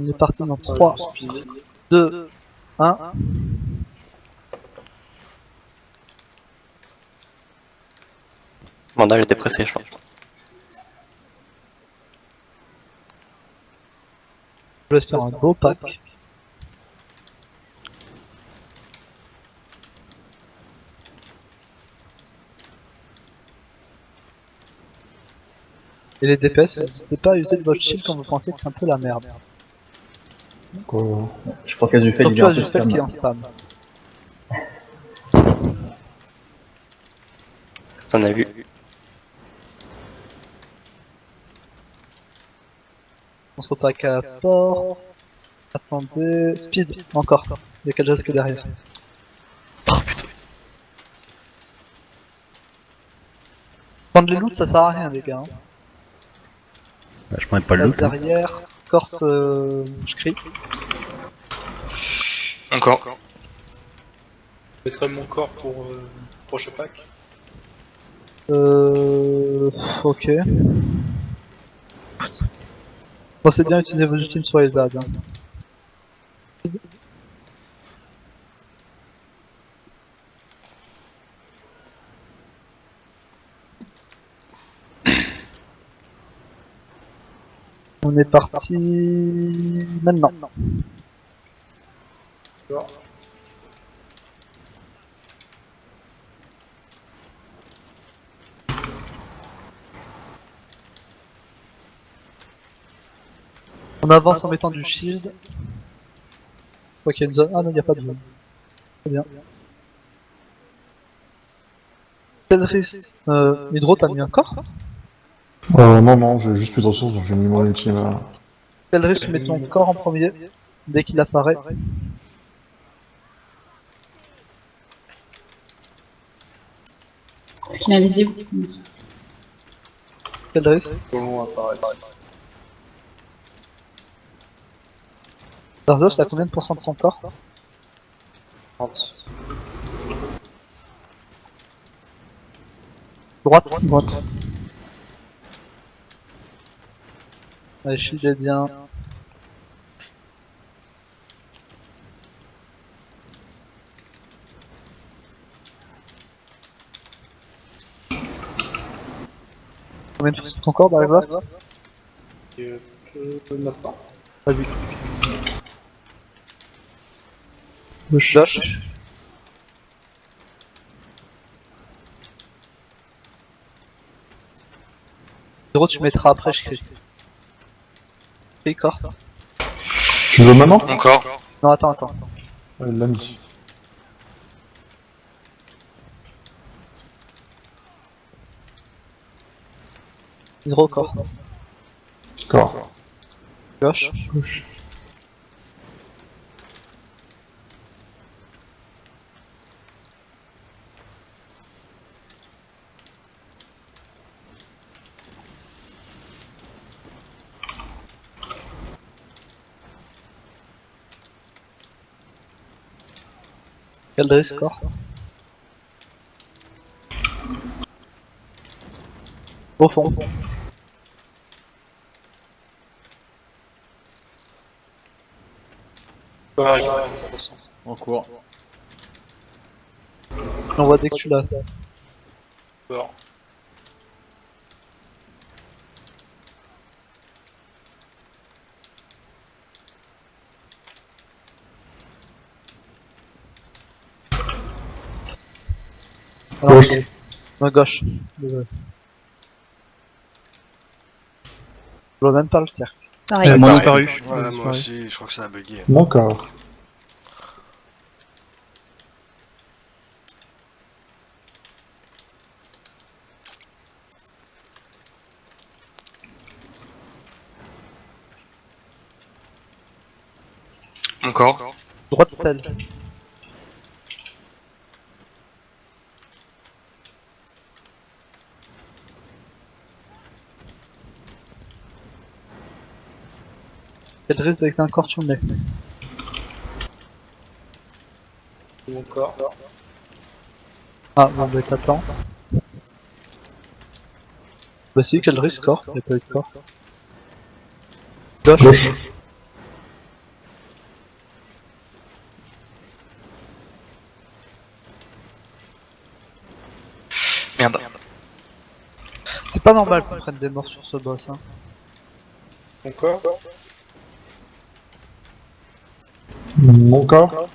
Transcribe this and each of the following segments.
On est parti dans 3, 2, 1. Mandal est dépressé, je pense. Je vais faire un beau pack. Et les DPS, n'hésitez pas à user de votre shield quand vous pensez que c'est un peu la merde. Je crois qu'il y a du fait, il Surtout est un à peu Justel qui est spam. en stam. Ça en a vu. On se repack à la porte. Attendez. Speed, encore. Il y a quel risque derrière. Oh putain. Prendre les loots, ça sert à rien, les gars. Hein. Bah, je prendrais pas le Passe loot. Hein. derrière. Corse, je crie. Encore. Je mettrai mon corps pour prochain pack. Ok. Pensez bien à utiliser vos ultimes sur les ZAD. Hein. On est parti maintenant. On avance en mettant du shield. Je crois qu'il y a une zone. Ah non, il n'y a pas de zone. Très bien. Pedris, Hydro, t'as mis un corps? Non, j'ai juste plus de ressources, donc j'ai mis mon ultime à... Pedris, tu mets ton corps en premier, dès qu'il apparaît. Est-ce qu'il est invisible? Pedris, Selon apparaît. Darzos, t'as combien de pourcents de ton corps? 30. Droite. Droite. Allez, shield est bien. Combien de pourcents de ton corps dans la gloire? Maintenant. Vas-y. Josh. Hydro, tu mettras après, je crie. Crie corps. Tu veux maintenant? Encore. Non, attends. Ouais, il l'a mis. Hydro, corps. D'accord. Josh. Caldris, corps. Au fond. En cours. On voit dès que tu l'as. Encore. Alors, gauche. Désolé. Je vois même pas le cercle. Pareil. Moi disparu. Ouais, moi aussi, je crois que ça a bugué. D'accord. Encore. Droite stèle. Quel risque avec un corps tu le mets? Mon corps. Ah, bon, bah t'attends. Bah si, quel risque corps? Y'a pas eu de corps. Gauche. Pas normal qu'on prenne des morts sur ce boss, hein. Ton corps. Mon corps.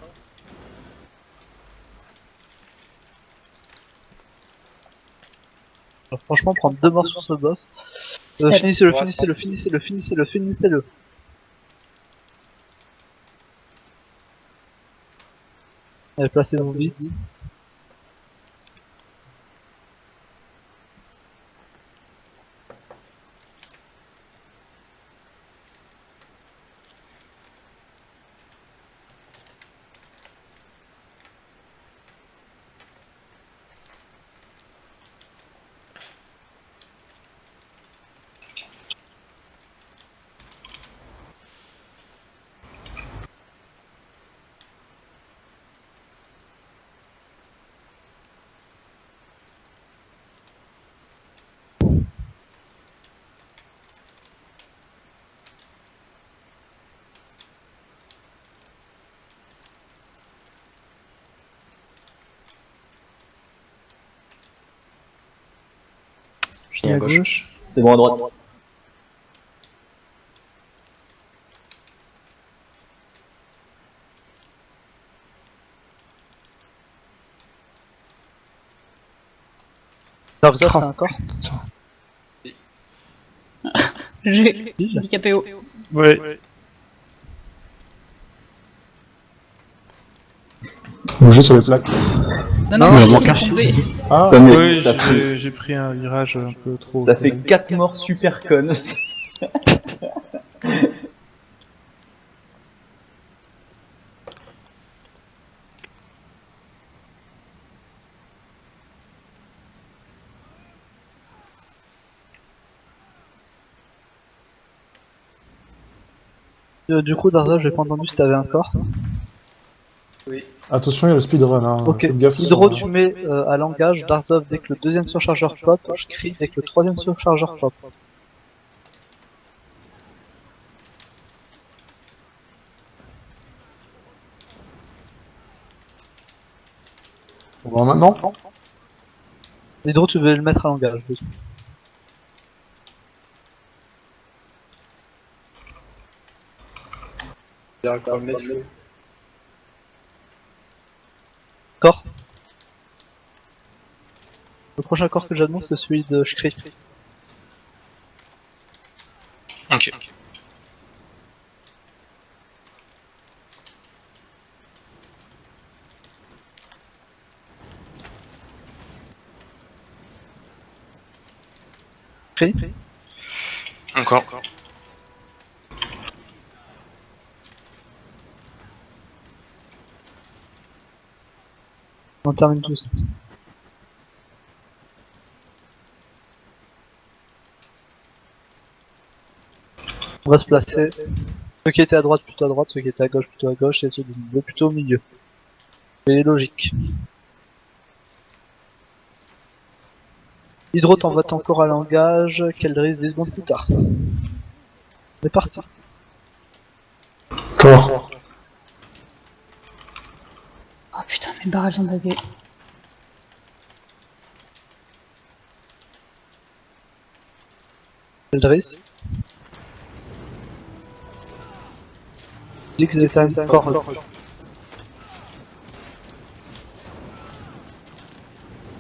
Alors, franchement, prendre 2 morts sur ce boss. Finissez-le, finissez-le, finissez-le, finissez-le, finissez-le. Allez, placez-vous vite. Fini à gauche. C'est bon à droite. Dark Zone, c'est un corps. J'ai dit KPO. Ouais. Bouger sur les plaques. Non, Non, non, il je manque suis un. tombé. Ah, Ça, mais Oui, ça fait, j'ai pris un virage un peu trop. ça fait 4 morts super connes. Du coup, Dark Zone, j'ai pas entendu si t'avais un corps. attention, il y a le speedrun. Hein. Ok. Faites gaffe. Hydro, tu mets à l'engage. Dark Zone, dès que le deuxième surchargeur pop. Je crie dès que le troisième surchargeur pop. On va maintenant. Hydro, tu veux le mettre à l'engage. Corps. Le prochain corps que j'annonce, c'est celui de Shkri. Ok. Shkri. Encore. On termine tous. On va se placer. Ceux qui étaient à droite plutôt à droite, ceux qui étaient à gauche plutôt à gauche, et ceux du milieu plutôt au milieu. C'est logique. Hydro t'envoie encore à l'engage, Keldris 10 secondes plus tard. C'est parti. Corps. Oh putain, mes barrages ont bugué. Keldris. Dis que vous êtes encore là.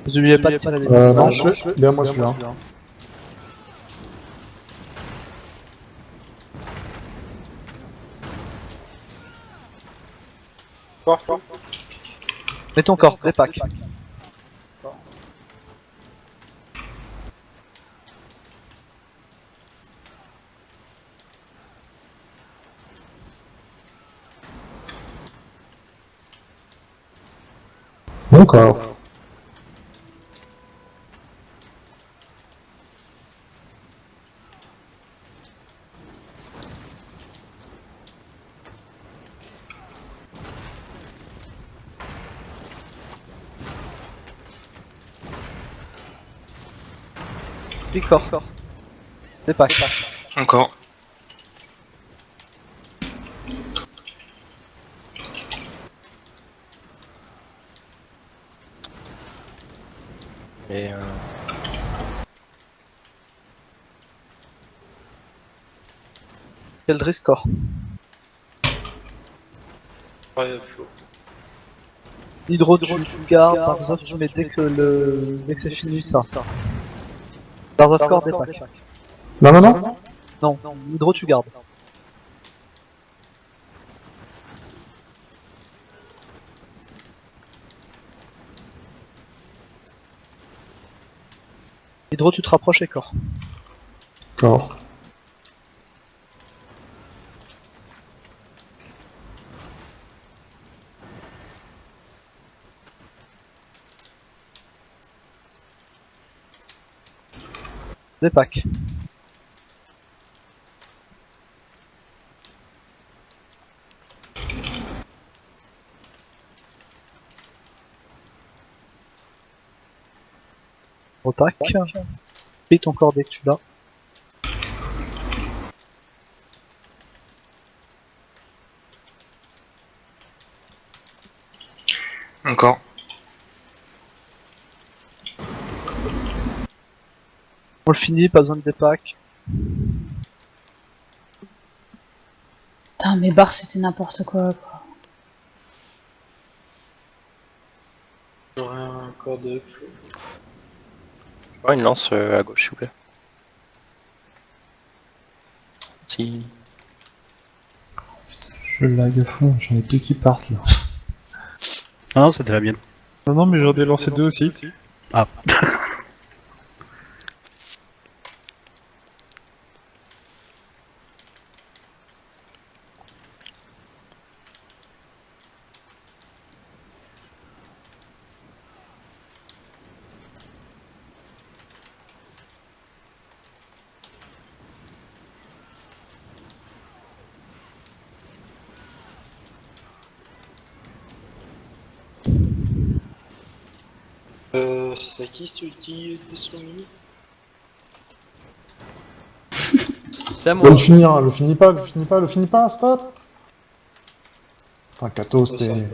Vous oubliez pas de tirer les Non, je suis. Derrière moi, je suis là. Corps. Mets ton corps, des packs. Mon corps. Puis corps. Des packs. Encore. Et Keldris corps. Ouais, Flo. Hydro tu gardes, Barzov tu mets dès que c'est fini ça. Barzov corps des packs. Là maintenant? Non, Hydro tu gardes. Hydro tu te rapproches et corps. D'accord. Des packs. Repack. Pris ton corps dès que tu l'as. Encore. On le finit, pas besoin de dépack. Putain, mes barres c'était n'importe quoi. J'aurais un corps de Flo. Ouais, une lance à gauche, s'il vous plaît. Si. Je lag à fond, j'en ai deux qui partent là. Ah non, c'était la mienne. Non, non, mais j'aurais dû lancer deux aussi. Ah. C'est à qui tu dis des soumis? C'est à Bon, moi. le finir, le finis pas, le finis pas, le finis pas, stop. Enfin, Kato, c'était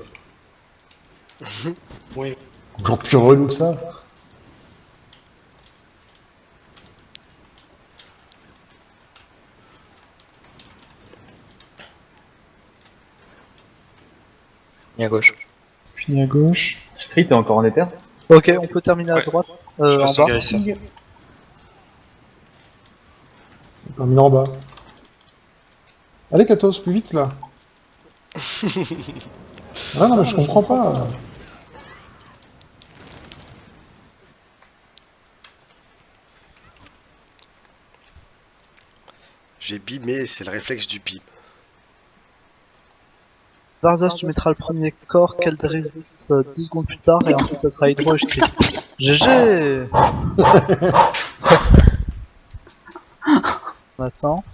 Oui. encore plus relou que ça. Et à gauche. Fini à gauche. Street est encore en éther. Ok, on peut terminer à Ouais. droite, Je en passe bas. en guérison. Terminé en bas. Allez, Katos, plus vite là. Ah non, mais je comprends pas. J'ai bimé, c'est le réflexe du bim. Barzov tu mettras le premier corps, Keldris 10 secondes plus tard, et ensuite ça sera Hydro et je crie. GG. On attend.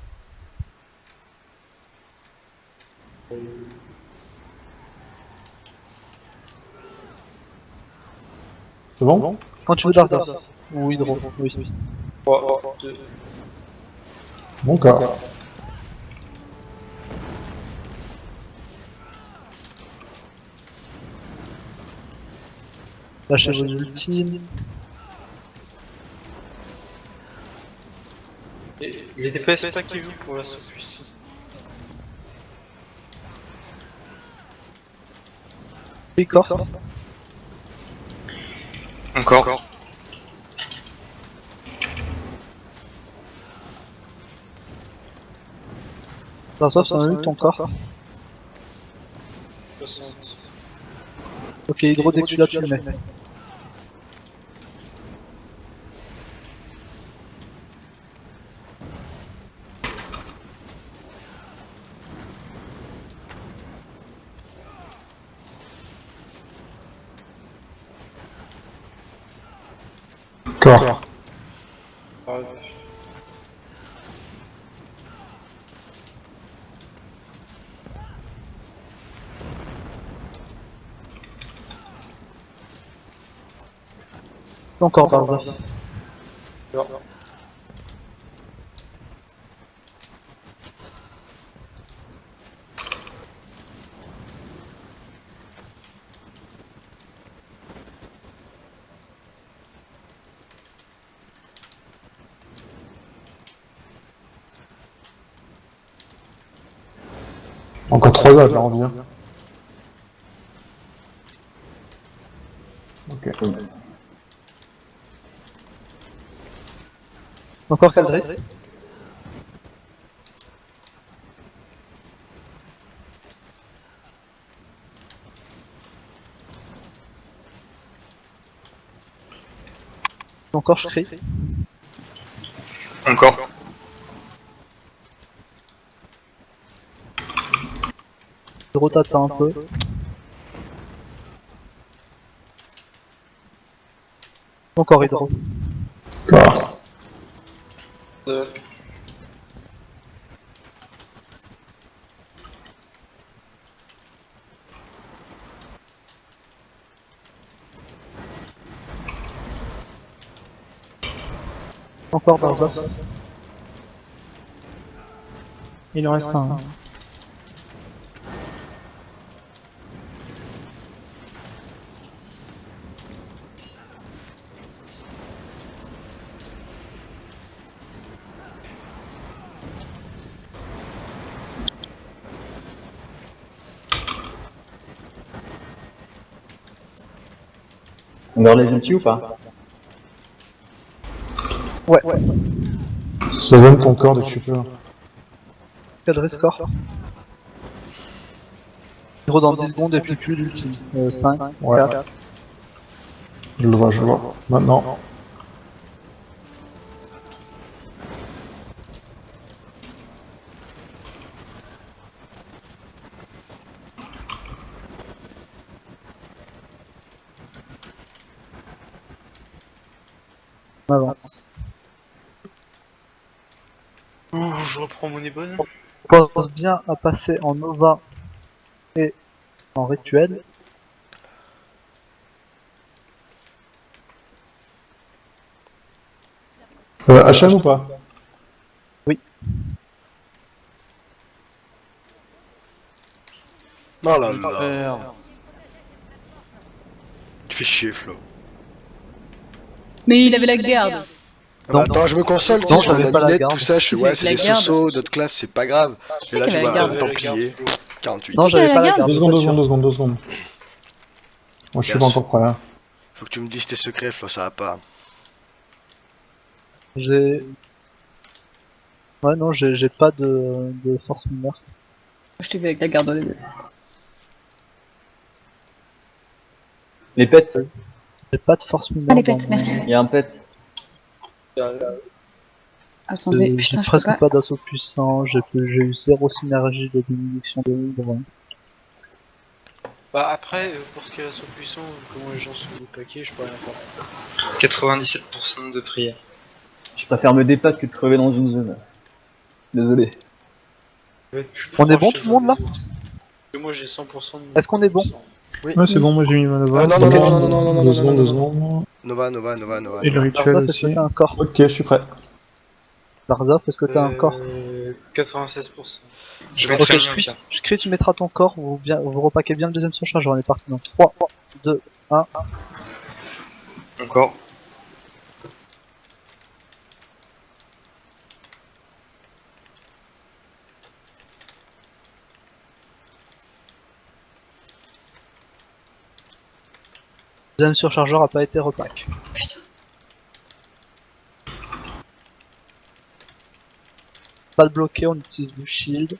C'est bon? Quand tu veux Barzov. Ou Hydro, oui. 3, 2. Bon corps. Lâchez vos ultimes. Les DPS pas qui pour la sauce. Oui, corps. Encore. Barzov, ça a eu ton corps. 60. Ok, Hydro, dès que tu l'as, tu le mets. Corps. Ah, Ton corps, Barzov. non. Encore 3 dates, là, on revient. Ok. Encore Caldris. Encore je crie. Encore. Je rotate un peu. Encore hydro. Encore. Encore Barza. Il en reste un. On leur les outils ou pas? Ouais. Ça donne ton corps dès que tu peux. Caldris score. Hydro dans 10 secondes et puis plus l'ultime. 5, Ouais. 4. Je le vois, je le vois. Maintenant. On avance. Ouh, je reprends mon ébone. On pense bien à passer en Nova et en rituel. HM ou pas? Oh là là. Tu fais chier, Flo. Mais il avait la garde. Ah bah attends, je me console, tu Non, sais, je j'avais prends pas la la minette, garde. tout ça, je fais Tu ouais, fais c'est la des garde. sosos, d'autres classes, c'est pas grave. sais Et là, qu'il tu y avait vois, la un garde. templier, 48. Non, j'avais qu'elle a pas la la garde. 2 secondes, 2 pas sûr. secondes, 2 secondes, 2 secondes. Moi je suis Yes. pas encore prêt là. Faut que tu me dises tes secrets, Flo, ça va pas. J'ai. Ouais, non, j'ai pas de force mineure. Je t'ai vu avec la garde au début. Les pets. J'ai pas de force mineure. Allez, dans pète, mon- merci. Il y a un pet. Attendez, J'ai putain, je peux presque pas. pas d'assaut puissant, j'ai eu 0 synergie de bénédiction de livre. Bah après, pour ce qui est la saut puissant, comment les gens sont au paquet, je peux rien faire. 97% de prière. Je préfère me débattre que de crever dans une zone. Désolé. On est bon tout le monde là? Moi j'ai 100% de Est-ce qu'on est bon? Ouais, c'est bon, moi j'ai mis ma Nova. Non, non, non, non, non, non, non, non, 2 non, secondes, non, 2 non. secondes. Nova, Nova, Nova, Nova. Et le Nova. rituel Barzaf, est-ce que aussi. t'as un corps? Ok, je suis prêt. Barzaf, est-ce que t'as un corps? 96%. Je Ok, je crie, tu mettras ton corps, vous repaquez bien le deuxième surchargeur, on est parti dans 3, 2, 1. Encore. Deuxième surchargeur a pas été repack. Putain. Pas de bloqué, on utilise du shield.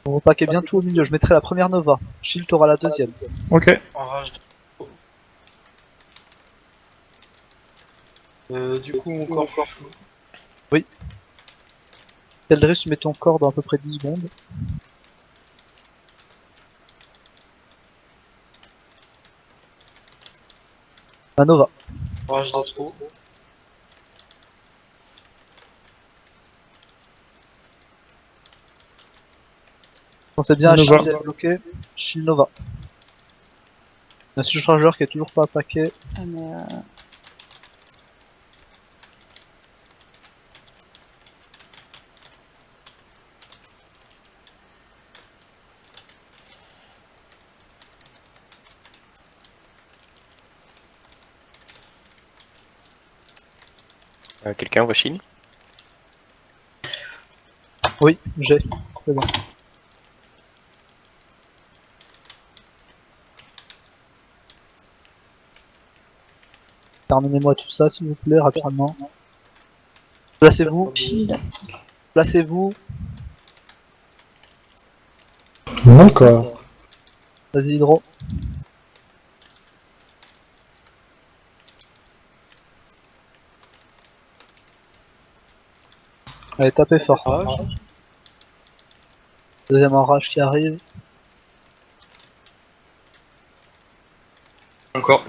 On repaquez bien tout au milieu, je mettrai la première Nova. Shield aura la deuxième. Ok. Enrage de... du coup, mon corps. Eldris, tu mets ton corps dans à peu près 10 secondes. La Nova. Enrage de trop. Pensez bien à Nova. shield est bloqué. Shield Nova. Un surchargeur qui est toujours pas paqué. Ah, mais Quelqu'un voit Chine? Oui, j'ai. C'est bon. Terminez-moi tout ça, s'il vous plaît, rapidement. Placez-vous. Shield. Placez-vous. D'accord. Vas-y, Hydro. Allez, tapez fort. Deuxième enrage qui arrive. Encore.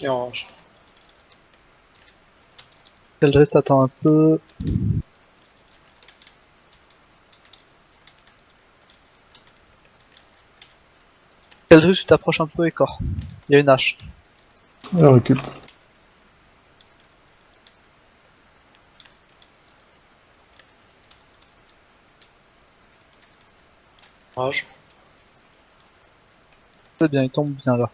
Et orange. Keldris attend un peu. Keldris, tu t'approches un peu et corps. Il y a une hache. Elle récup. Orange. C'est bien, il tombe bien là.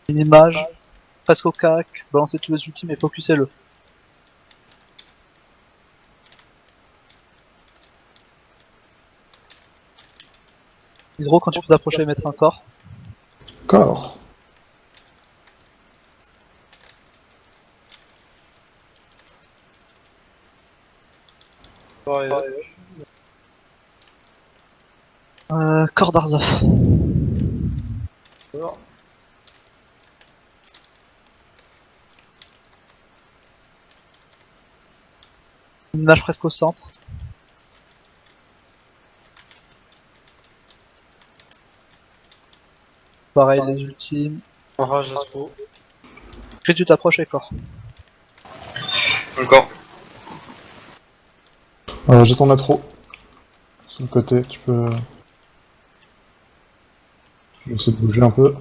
Une image, presque au cac, balancez tous les ultimes et focussez-le. Hydro, quand tu peux t'approcher et mettre un corps. Corps. Corps d'Arzov. Une image presque au centre. Pareil, les ultimes. Orage à trop. Puis tu t'approches et corps. Encore. J'ai ton trop. Sur le côté, tu peux... Je vais essayer de bouger un peu.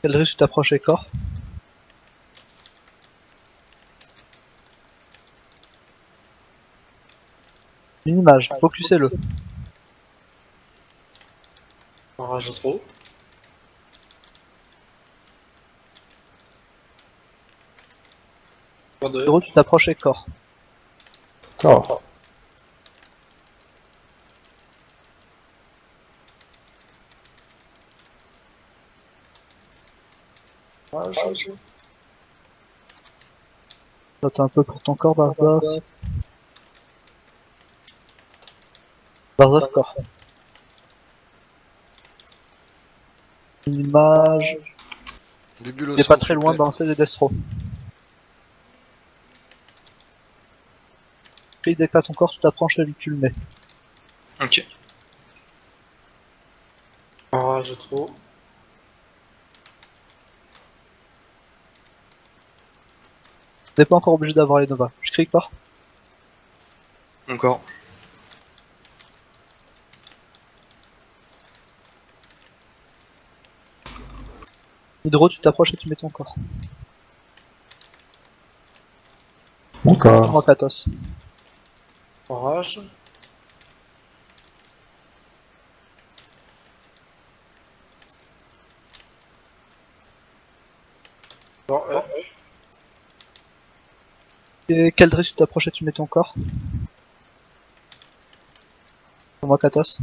Keldris, tu t'approches et corps. Une image, focussez-le. Orage à trop. Hydro, tu t'approches et corps. Corps. Note un peu pour ton corps, Barzov. Barzov, corps. Une image. Bubule au Il est pas centre, très s'il vous loin, plaît. balancez les destro. Puis dès que t'as ton corps, tu t'approches et tu le mets. Ok. Orage à trop. T'es pas encore obligé d'avoir les Nova. Je crie corps. Encore. Hydro, tu t'approches et tu mets ton corps. Mon corps. Moi, Katos. Orage. Bon, Et Keldris, tu t'approches et tu mets ton corps. Moi, Katos.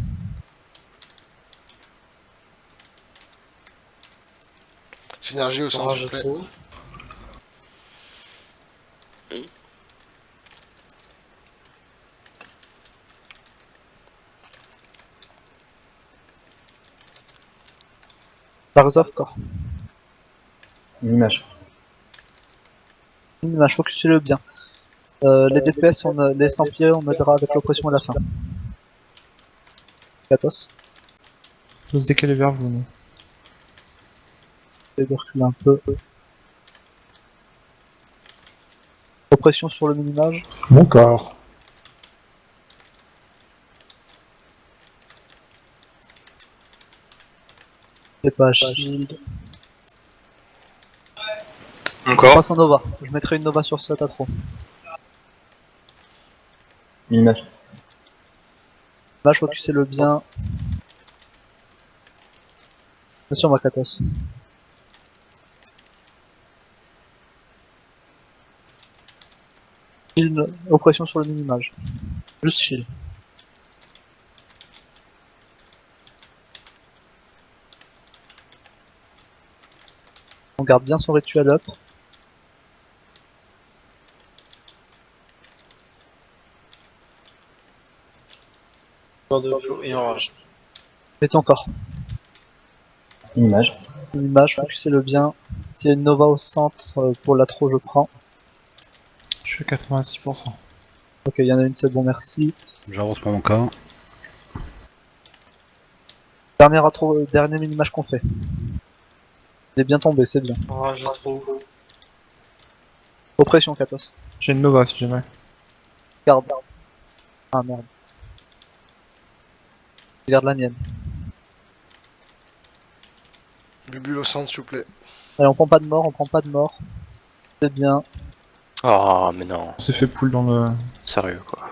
Synergie au centre, orage s'il à vous plaît. trop. Barzov, corps. Une image. Une image, focussez-le bien. Les DPS, les Templiers, on aidera avec l'oppression à la fin. Katos. Je se décaler vers vous, non. J'essaie de reculer un peu. Oppression sur le minimage. Mon corps. C'est pas shield. Encore. Passe en Nova. Je mettrai une Nova sur ce Tatro. Minimage. Là, je focusez le bien. Bien sûr, Makatos. Shield, oppression sur le minimage. Juste shield. On garde bien son rituel up. Encore de flot et enrage. Mettez encore. Minimage. L'image, focusez le bien. S'il y a une Nova au centre, pour l'atro, je prends. Je suis à 86%. Ok, il y en a une, c'est bon, merci. J'avance pour mon corps. Dernier atro, dernier mini-match qu'on fait. Il est bien tombé, c'est bien. Enrage trop. Oppression, Katos. J'ai une Nova si jamais. Garde. Ah merde. Je garde la mienne. Bubule au centre, s'il vous plaît. Allez, on prend pas de mort, on prend pas de mort. C'est bien. Oh, mais non. On s'est fait pull dans le... Sérieux, quoi.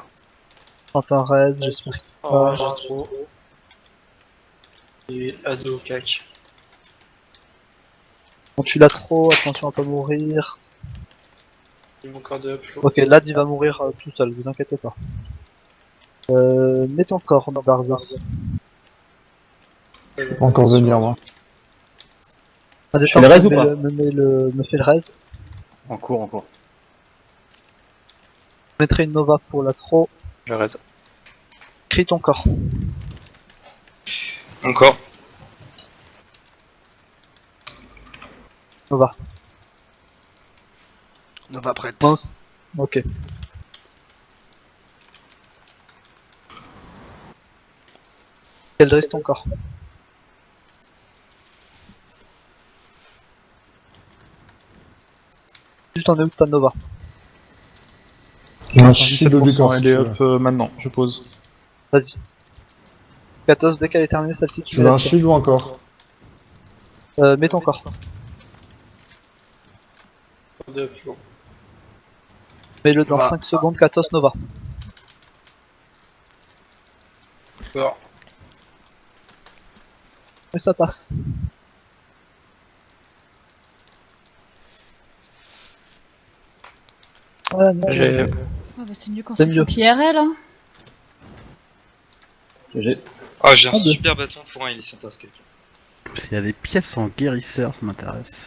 Quentin Rez, j'espère qu'il Enrage trop. Et ado cac. on tue l'atro, attention à pas mourir. Et mon corps de flot. Ok, Lad il va mourir tout seul, vous inquiétez pas. Mets ton corps, Darza. Pas encore venir, moi. Ah, des le chances, raise ou pas me fait le raise. En cours, en cours. Je mettrai une Nova pour l'atro. Je raise. Crie ton corps. Encore. Nova. Nova prête. Non, ok. Elle dresse ton corps. Tu t'en es où de ta Nova? J'ai un shield du corps. 77%, elle est up maintenant, je pose. Vas-y. Katos, dès qu'elle est terminée, celle-ci, tu Tu veux la un tires. shield ou encore? Mets ton corps. Corps de flot. Mets-le dans Nova. 5 secondes, Katos Nova. Encore. Et ça passe. Ouais, non, J'ai... Ouais, bah, c'est mieux quand C'est c'est mieux. full IRL, hein. GG. Ah, j'ai un Ah, deux. super bâton pour un, il est sympa ce quelqu'un. S'il y a des pièces en guérisseur, ça m'intéresse.